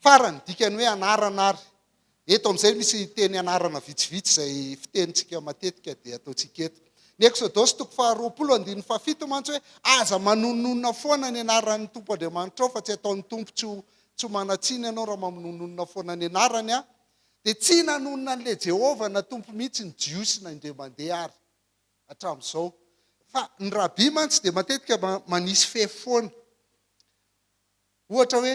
farany dikany hoe anaran'ary. Eto amin'izay misy teny anarana vitsivitsy izay fitenitsika matetika dia ataontsika eto. Ny Exodosy 20:17 mantsy hoe aza manonona foana ny anaran'ny Tompo Andriamanitra ao fa tsy ataon'ny Tompo tsy manatsiny ianao raha manonona foana ny anarany a. Dia tsy nanonona an'ilay Jehovah na Tompo mihitsy ny jiosy na indray mandeha ary hatramin'izao. Fa ny rabi mantsy dia matetika manisy fefoana. Ohatra hoe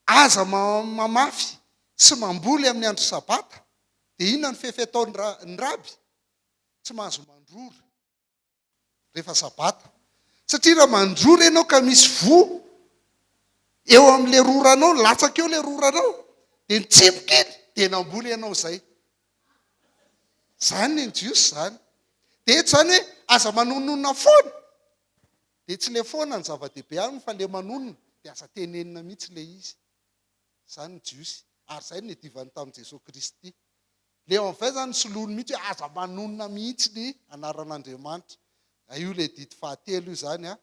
aza mamafy sy mamboly amin'ny andro sabata, dia inona ny fefy ataon'ny raby? Tsy mahazo mandrory rehefa sabata. Satria raha mandrory ianao ka misy vo eo amin'ilay roranao, latsaka eo ilay roranao, dia nitsimoka iny, dia namboly ianao izay. Zany ny jiosy zany. Dia eto zany hoe aza manonona foana. Dia tsy ilay foana ny zava-dehibe aminy fa ilay manonona dia aza tenenina mihitsy ilay izy. Zany ny jiosy. Ary izay ny divany tamin'i Jesosy Kristy. Leo amin'izay zany soloany mihitsy hoe aza manonona mihitsy ny anaran'Andriamanitra. Io ilay didy fahatelo io zany a.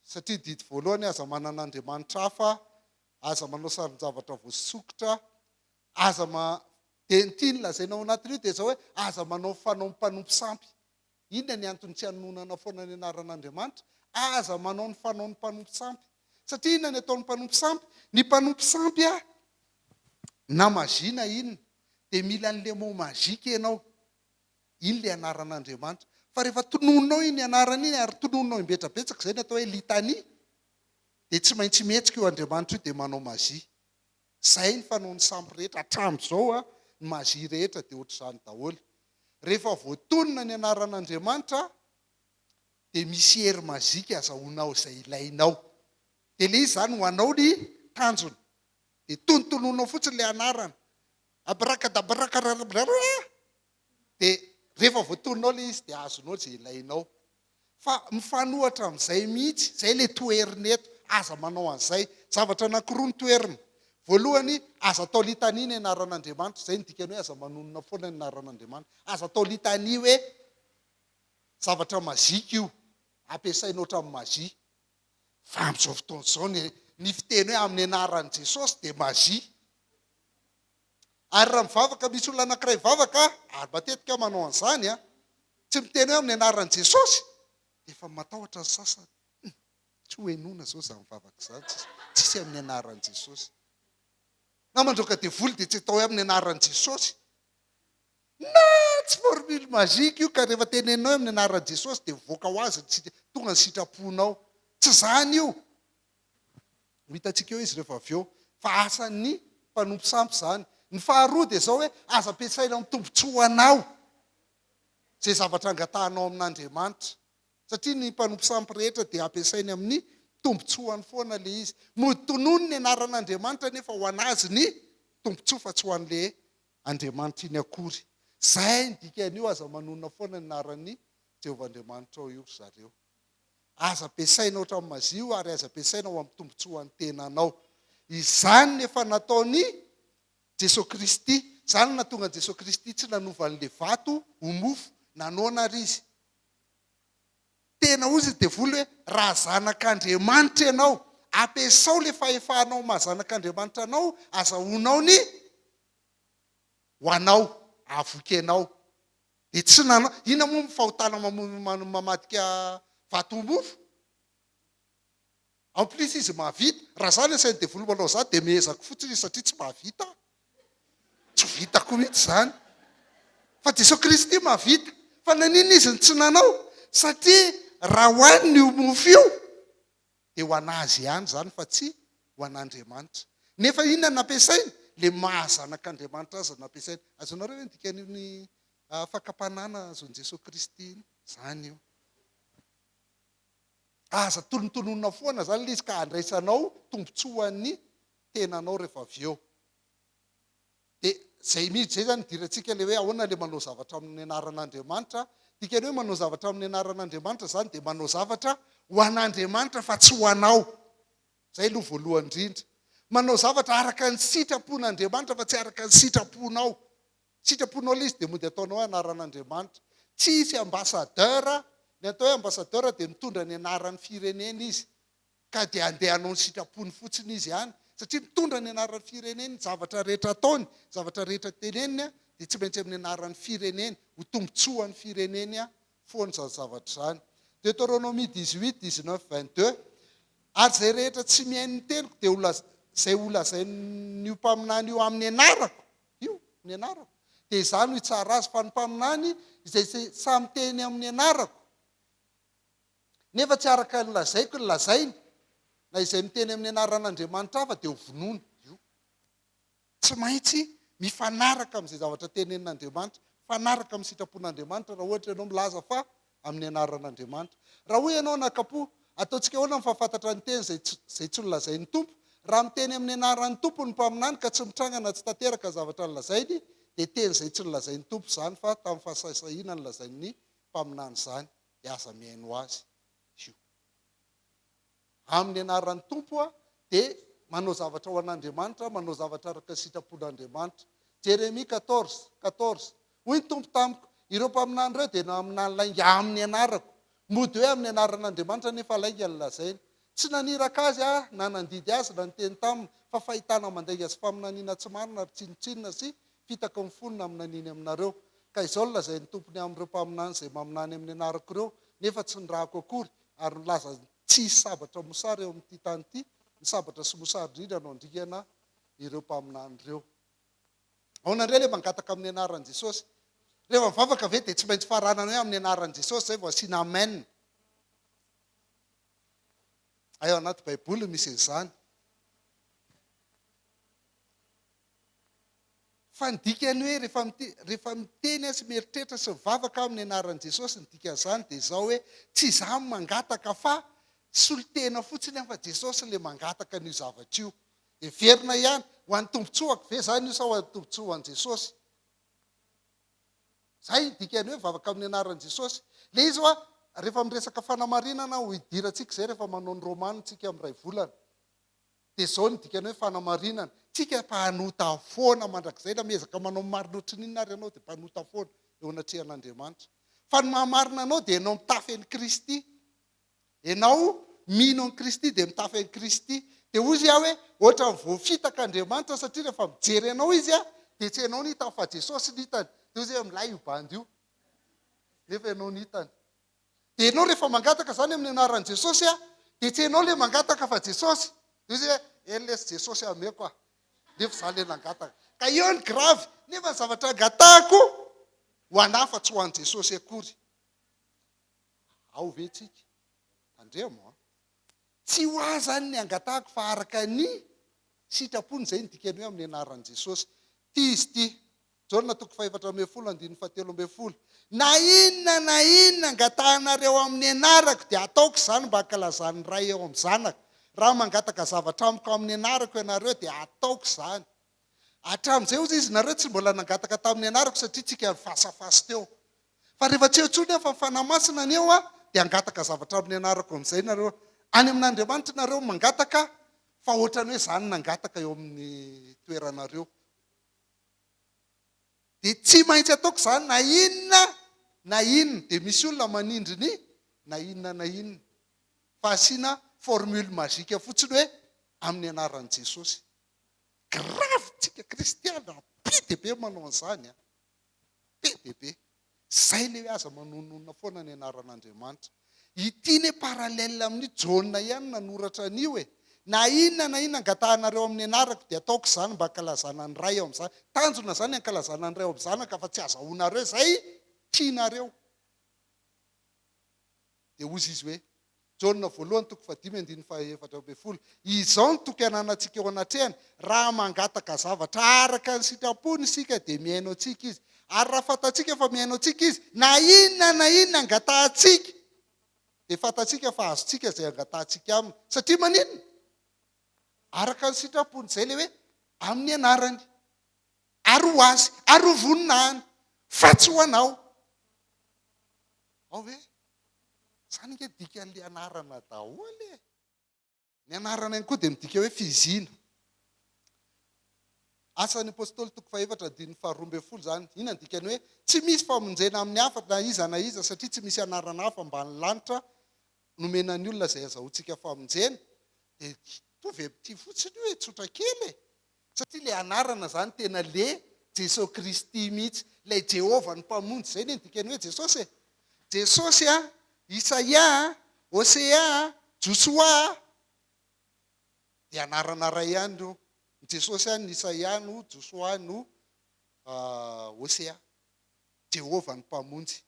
Satria didy voalohany aza manan'Andriamanitra hafa, aza manao sarin-javatra voasokotra, aza dia lazainao anatin'io dia zao hoe aza manao fanaom-panompo sampy. Inona ny antony tsy hanonana foana ny anaran'Andriamanitra? Aza manao ny fanaon'ny mpanompo sampy. Satria inona ny ataon'ny mpanompo sampy? Ny mpanompo sampy a na mazina inona dia mila an'ilay mot mazika ianao. Iny ilay anaran'Andriamanitra. Fa rehefa tonononao iny anarana iny ary tonononao imbetrabetsaka izay ny atao hoe litania, dia tsy maintsy mihetsika io Andriamanitra io dia manao mazia. Izay ny fanaon'ny sampy rehetra hatramin'izao a, ny mazia rehetra dia ohatr'izany daholo. Rehefa voatonona ny anaran'Andriamanitra dia misy hery mazika azahoanao izay ilainao. Dia ilay izy zany ho anao ny tanjony. Dia tonontononao fotsiny ilay anarana. Abrakadabrakarabra. Dia rehefa voatononao ilay izy dia azonao izay ilainao. Fa mifanohatra amin'izay mihitsy, izay ilay toeriny eto, aza manao an'izay. Zavatra anankiroa ny toeriny. Voalohany, aza atao litania ny anaran'Andriamanitra, izay ny dikany hoe aza manonona foana ny anaran'Andriamanitra. Aza atao litania hoe zavatra mazika io, ampiasainao ohatrany mazia. Fa amin'izao fotoana izao ny fiteny hoe amin'ny anaran'i Jesosy dia mazia. Ary raha mivavaka, misy olona anankiray mivavaka, ary matetika manao an'izany a, tsy miteny hoe amin'ny anaran'i Jesosy, dia efa matahotra ny sasany. Tsy ho Inona izao za mivavaka izany, tsisy amin'ny anaran'i Jesosy. Na mandroaka devoly dia tsy atao hoe amin'ny anaran'i Jesosy. Na tsy formule mazika io ka rehefa teneninao amin'ny anaran'i Jesosy dia voaka ho azy tonga ny sitraponao. Tsy zany io. Hitantsika eo izy rehefa avy eo. Fa asan'ny mpanompo sampy zany. Ny faharoa dia zao hoe aza ampiasaina amin'ny tombontsoanao izay zavatra angatahanao amin'Andriamanitra. Satria ny mpanompo sampy rehetra dia ampiasainy amin'ny tombontsoany foana ilay izy. Mody tonono ny anaran'Andriamanitra nefa ho anazy ny tombontsoa fa tsy ho an'ilay Andriamanitra iny akory. Izay ny dikan'io aza manonona foana ny anaran'ny Jehovah Andriamanitra ao io zareo. Aza ampiasaina ohatrany mazio ary aza ampiasaina ao amin'ny tombontsoan'ny tenanao. Izany nefa nataony Jesosy Kristy. Izany natonga Jesosy Kristy tsy nanova an'ilay vato ho mofo, nanoana ary izy. Tena ozy devoly hoe raha zanak'Andriamanitra ianao, ampiasao ilay fahefanao mahazanak'Andriamanitra anao, azahoanao ny ho anao, avoky anao. Dia tsy nanao, inona moa mifahotana mamadika vato ho mofo? En plus izy mahavita. Raha zany asain'ny devoly manao zany dia mihezaka fotsiny satria tsy mahavita. Tsy vitako mihitsy zany. Fa Jesosy Kristy mahavita. Fa nanina izy tsy nanao? Satria raha hoaniny io mofo io dia ho anazy ihany zany fa tsy ho an'Andriamanitra. Nefa inona nampiasainy? Le mahazanak'Andriamanitra azy nampiasainy. Azonareo hoe dikan'io ny fakapanana azon'i Jesosy Kristy iny? Zany io. Aza tonontonona foana zany ilay izy ka andraisanao tombontsoan'ny tenanao rehefa avy eo. Dia zay mihitsy zay zany dirantsika le hoe ahoana le manao zavatra amin'ny anaran'Andriamanitra. Dikany hoe manao zavatra amin'ny anaran'Andriamanitra zany dia manao zavatra ho an'Andriamanitra fa tsy ho anao. Zay aloha voalohany indrindra. Manao zavatra araka ny sitrapon'Andriamanitra fa tsy araka ny sitraponao. Sitraponao ilay izy dia mody ataonao hoe anaran'Andriamanitra. Tsisy ambasadera. Ny atao hoe ambasadera dia mitondra ny anaran'ny firenena izy. Ka dia andeha hanao ny sitrapony fotsiny izy ihany. satria mitondra ny anaran'ny fireneny zavatra rehetra ataony zavatra rehetra teneniny dia tsy maintsy amin'ny anaran'ny fireneny ho tombontsoan'ny fireneny foany zany zavatra zany. Deutéronomie 18 19 22 ary zay rehetra tsy mihainy ny teniko dia zay olazain'io mpaminany io amin'ny anarako io ny anarako dia izany ho itsara azy fa ny mpaminany izay samy teny amin'ny anarako nefa tsy araka ny lazaiko ny lazainy na izay miteny amin'ny anaran'Andriamanitra hafa dia ho vonoina io. Tsy maintsy mifanaraka amin'izay zavatra tenenin'Andriamanitra, fanaraka amin'ny sitrapon'Andriamanitra raha ohatra ianao milaza fa amin'ny anaran'Andriamanitra. Raha hoe ianao nakapo ataontsika ahoana mifafantatra ny teny zay tsy nolazain'ny tompo, raha miteny amin'ny anaran'ny tompo ny mpaminany ka tsy mitrangana tsy tanteraka zavatra nolazainy dia teny zay tsy nolazain'ny tompo zany fa tamin'ny fahasahisahiana nolazain'ny mpaminany zany dia aza mihaino azy. Amin'ny anaran'ny tompo dia manao zavatra ho an'Andriamanitra, manao zavatra araka sitrapon'Andriamanitra. Jeremia 14 hoy ny tompo tamiko ireo mpaminany ireo dia naminany lainga amin'ny anarako mody hoe amin'ny anaran'Andriamanitra nefa lainga ny lazainy tsy naniraka azy na nandidy azy na niteny taminy fa fahitana mandainga sy faminaniana tsy marina ary tsinotsinona sy fitaka ny fonina aminaniny aminareo ka izao ny lazain'ny tompony amin'ireo mpaminany izay maminany amin'ny anarako ireo nefa tsy nirahako akory ary nilaza tsy sabatra mosary eo amin'ity tany ity ny sabatra sy mosary indrindra no andrikana ireo mpaminany ireo. Ahoana indray le mangataka amin'ny anaran'i Jesosy rehefa mivavaka ve dia tsy maintsy faranana hoe amin'ny anaran'i Jesosy zay vao asiana amen. Ao anaty baiboly misy izany. Fa ny dikany hoe rehefa miteny sy mieritreritra sy mivavaka amin'ny anaran'i Jesosy ny dikan'izany dia izao hoe tsy izaho mangataka fa solitena fotsiny fa Jesosy le mangataka n'io zavatra io. Everina ihany ho an'ny tombontsoako ve zany io sa ho an'ny tombontsoa ho an'i Jesosy. Zay dikany hoe mivavaka amin'ny anaran'i Jesosy. Le izy rehefa miresaka fanamarinana ho idirantsika zay rehefa manao ny romanitsika amin'ray volana. Dia izao ny dikany hoe fanamarinana. Tsika mpanota foana mandrakizay na miezaka manao marina ohatrin'inona ary ianao dia mpanota foana eo anatrehan'Andriamanitra. Fa ny mahamarina anao dia ianao mitafy an'i Kristy. Ianao mino an'i Kristy dia mitafy an'i Kristy. Dia ozy aho hoe ohatra ny voafitaka Andriamanitra satria rehefa mijery anao izy dia tsy ianao ny hitany fa Jesosy ny hitany. Dia ozy hoe milay io bandy io. Nefa ianao ny hitany. Dia ianao rehefa mangataka zany amin'ny anaran'i Jesosy dia tsy ianao le mangataka fa Jesosy. Dia ozy hoe elesy Jesosy ameko nefa za le nangataka. Ka eo ny gravy nefa ny zavatra angatahako ho anafa tsy ho an'i Jesosy akory. Ao ve tsika? Andremo tsy ho azy zany ny angatahako fa araka ny sitrapony zay ny dikany hoe amin'ny anaran'i Jesosy. Ty izy ty. Jaona 4:17 na inona angatahanareo amin'ny anarako dia ataoko izany mba hankalazan'ny ray eo amin'ny zanaka. Raha mangataka zavatra amiko amin'ny anarako ianareo dia ataoko izany. Hatramin'izay ozy izy nareo tsy mbola nangataka tamin'ny anarako satria tsika nifasafasy teo. Fa rehefa tsy eo intsony fa fanamasina ny eo dia angataka zavatra amin'ny anarako amin'izay nareo. Any amin'Andriamanitra nareo mangataka fa ohatrany hoe izany nangataka eo amin'ny toeranareo. Dia tsy maintsy ataoko izany na inona dia misy olona manindry ny na inona fa asiana formule mazika fotsiny hoe amin'ny anaran'i Jesosy. Gravy tsika kristiana be dia be manao an'izany be dia be. Zay le hoe aza manonona foana ny anaran'Andriamanitra. Ity ne paralèle amin'ny Jaona ihany nanoratra an'io na inona angatahanareo amin'ny anarako dia ataoko izany mba hankalazana ny ray eo amin'izany. Tanjona zany hankalazana ny ray eo amin'ny zanaka fa tsy azahoanareo zay tianareo. Dia ozy izy hoe Jaona 1:5-7 izao ny toky ananantsika eo anatrehany raha mangataka zavatra araka ny sitrapony isika dia mihaino antsika izy. Ary raha fantatsika fa mihaino antsika izy na inona angatahantsika dia fantatsika fa azotsika izay angatahantsika aminy. Satria maninona? Araka ny sitrapony izay le hoe amin'ny anarany. Ary ho azy, ary ho voninahiny fa tsy ho anao. Ao ve? Zany nke dikan'le anarana daholo e. Ny anarana ihany koa dia midika hoe fizina. Asan'ny apôstôly 2:12 zany. Inona dikany hoe tsy misy famonjena amin'ny hafa na iza satria tsy misy anarana hafa ambany lanitra nomena ny olona izay azahoantsika famonjena. Dia tovy amin'ity fotsiny hoe tsotra kely satria le anarana zany tena le Jesosy Kristy mihitsy, ilay Jehovah ny mpamonjy, zay ny dikany hoe Jesosy. Jesosy Isaia, Hosea, Josoa, dia anarana ray ihany io. Jesosy any Isaia no Josoa no Hosea. Jehovah ny mpamonjy.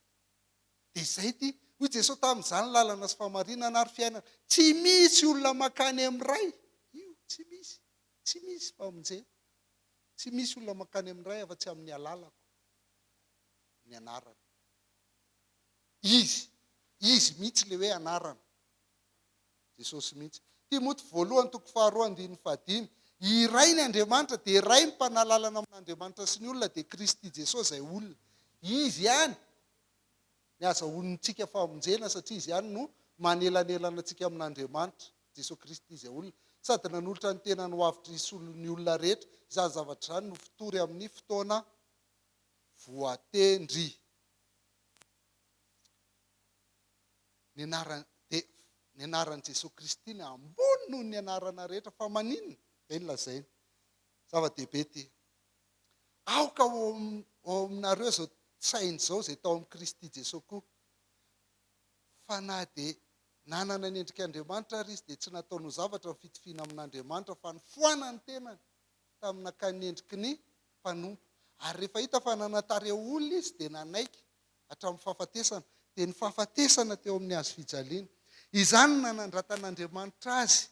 Dia izay ty, hoy Jesosy tamin'izany lalana sy famarinana ary fiainana. Tsy misy olona makany amin'ny ray. Io, tsy misy famonjena. Tsy misy olona makany amin'ny ray afa-tsy amin'ny alalako. Ny anarana. Izy mihitsy le hoe anarana. Jesosy mihitsy. Timoty 1:2-5. Iray ny Andriamanitra dia iray ny mpanalalana amin'Andriamanitra sy ny olona dia Kristy Jesosy izay olona. Izy ihany ny azahoantsika famonjena satria izy ihany no manelanelana antsika amin'Andriamanitra, Jesosy Kristy izay olona. Sady nanolotra ny tena no avitry isolon'ny olona rehetra. Izany zavatra izany no fitory amin'ny fotoana voatendry. Ny anaran'i Jesosy Kristy ny ambony noho ny anarana rehetra fa maninona? Izay ny lazainy. Zava-dehibe ty. Aoka ao aminareo zao sainy izao izay tao amin'ny Kristy Jesosy koa. Fa na dia nanana ny endrik'Andriamanitra ary izy dia tsy nataony zavatra ny fitofiana amin'Andriamanitra fa ny foana ny tenany tamin'ny nakany endriky ny mpanompo. Ary rehefa hita fa nanantareo olona izy dia nanaiky hatramin'ny fahafatesana. Dia ny fahafatesana teo amin'ny hazo fijaliana. Izany nanandratan'Andriamanitra azy.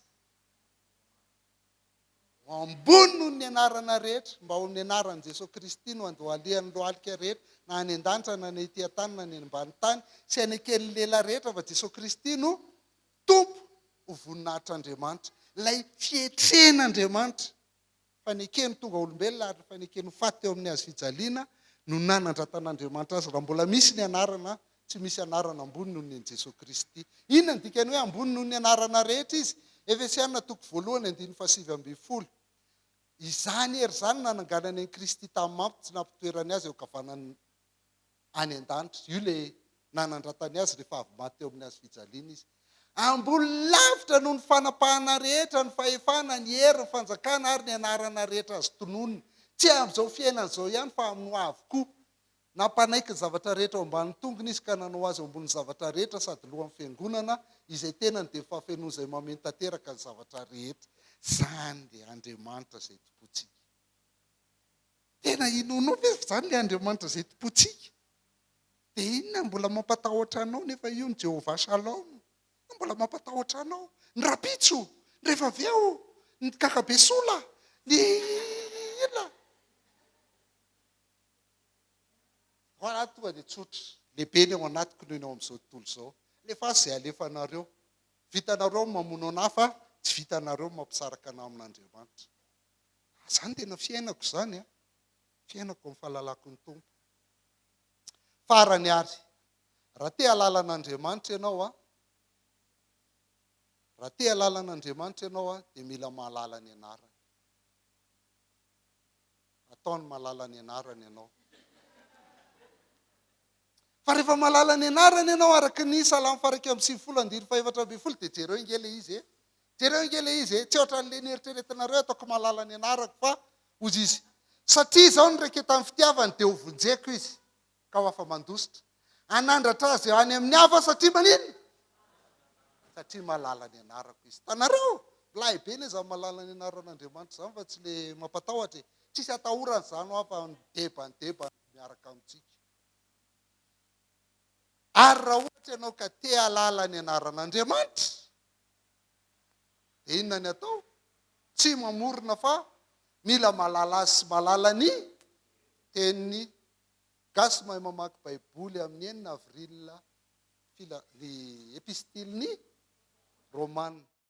Ambony noho ny anarana rehetra, mba ho ny anaran'i Jesosy Kristy no andohalian'ny lohalika rehetra, na any an-danitra na ny etỳ tany na ny ambany tany, sy haneken'ny lela rehetra fa Jesosy Kristy no tompo ho voninahitr'Andriamanitra. Ilay fietren'Andriamanitra, fanekeny tonga olombelona ary fanekeny ho faty teo amin'ny hazo fijaliana no nanandratan'Andriamanitra azy. Raha mbola misy ny anarana, tsy misy anarana ambony noho ny Jesosy Kristy. Inona ny dikany hoe ambony noho ny anarana rehetra izy? Efesiana 1:7-20. Izany ery zany nananganany an'i Kristy tamin'ny mafy tsy nampitoerany azy eo kavanany any an-danitra. Io le nanandratany azy rehefa avy maty teo amin'ny hazo fijaliana izy. Ambony lavitra noho ny fanapahana rehetra, ny fahefana, ny hery, ny fanjakana ary ny anarana rehetra azy tononona. Tsy amin'izao fiainana izao ihany fa amin'ny ho avy koa. Nampanaiky ny zavatra rehetra ao ambanin'ny tongony izy ka nanao azy ambony zavatra rehetra sady lohan'ny fiangonana izay tenany dia fahafenoana izay mameno tanteraka ny zavatra rehetra. Zany dia Andriamanitra izay tompontsika. Tena inonono izany le Andriamanitra izay tompontsika. Dia inona mbola mampatahotra anao nefa io ny Jehovah Shalom. Mbola mampatahotra anao. Ny rapitso, ny rehefa avy eo, ny kakabesola, ny ina. Ho anaty tonga dia tsotra. Lehibe ny ao anatiko noho ny ao amin'izao tontolo izao. Lefa izay alefanareo. Vitanareo mamono anahy fa tsy vitanareo mampisaraka anahy amin'Andriamanitra. Izany tena fiainako izany. Fiainako amin'ny fahalalako ny tompo. Farany ary. Raha te halalan'Andriamanitra ianao raha te halalan'Andriamanitra ianao dia mila mahalala ny anarany. Ataony mahalala ny anarany ianao. Fa rehefa mahalala ny anarany ianao araka ny Salamo 1:5-4 dia jereo ingele izy. Jereo ingele izy. Tsy ohatran'le nieritreretinareo ataoko mahalala ny anarako fa hozy izy. Satria izao nyraiketa amin'ny fitiavany dia ho vonjeko izy. Ka ho afa mandositra. Anandratra azy any amin'ny hafa satria maninona? Satria mahalala ny anarako izy. Tanareo, lahy be ny izany mahalala ny anaran'Andriamanitra izany fa tsy le mampatahotra. Tsisy atahorana izany ho afa deba miaraka amintsika. Ary raha ohatra ianao ka te halala ny anaran'Andriamanitra, dia inona ny atao? Tsy mamorona fa mila mahalala azy sy mahalala ny teniny. Gasy mahay mamaky Baiboly amin'ny 9 avril ny epistiliny Romana.